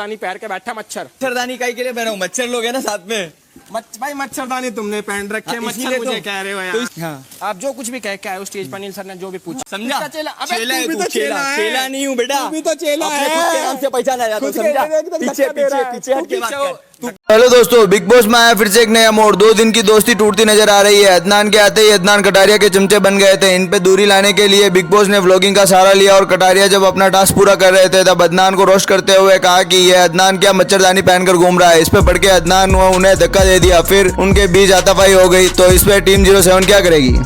मच्छरदानी पहन के बैठा मच्छर। मच्छरदानी काहे के लिए पहना हूं? मच्छर लोग है ना साथ में। भाई मच्छरदानी तुमने पहन रखे है, मच्छर इसीलिए मुझे तो- कह रहे हो यार। हाँ। आप जो कुछ भी कह के आए हो स्टेज पर, अनिल सर ने जो भी पूछा, समझा? इसका चेला। अबे चेला है तू भी तू, तो चेला है। चेला नहीं हूँ बेटा, तू भी तो चेला अपने है। खुद के नाम से पहचाना जाता है, खुद के समझा? एकदम पीछे धक्का दे रहा पीछे है। पीछे तू हट के बात पीछे हो। कर। हेलो दोस्तों, बिग बॉस में आया फिर से एक नया मोड़। 2 दिन की दोस्ती टूटती नजर आ रही है। अदनान के आते ही अदनान कटारिया के चमचे बन गए थे। इन पे दूरी लाने के लिए बिग बॉस ने व्लॉगिंग का सहारा लिया और कटारिया जब अपना टास्क पूरा कर रहे थे तब अदनान को रोस्ट करते हुए कहा कि ये अदनान क्या मच्छरदानी पहनकर घूम रहा है। इस पे पड़ के अदनान उन्हें धक्का दे दिया। फिर उनके बीच हाथापाई हो गई। तो इस पे टीम 07 क्या करेगी?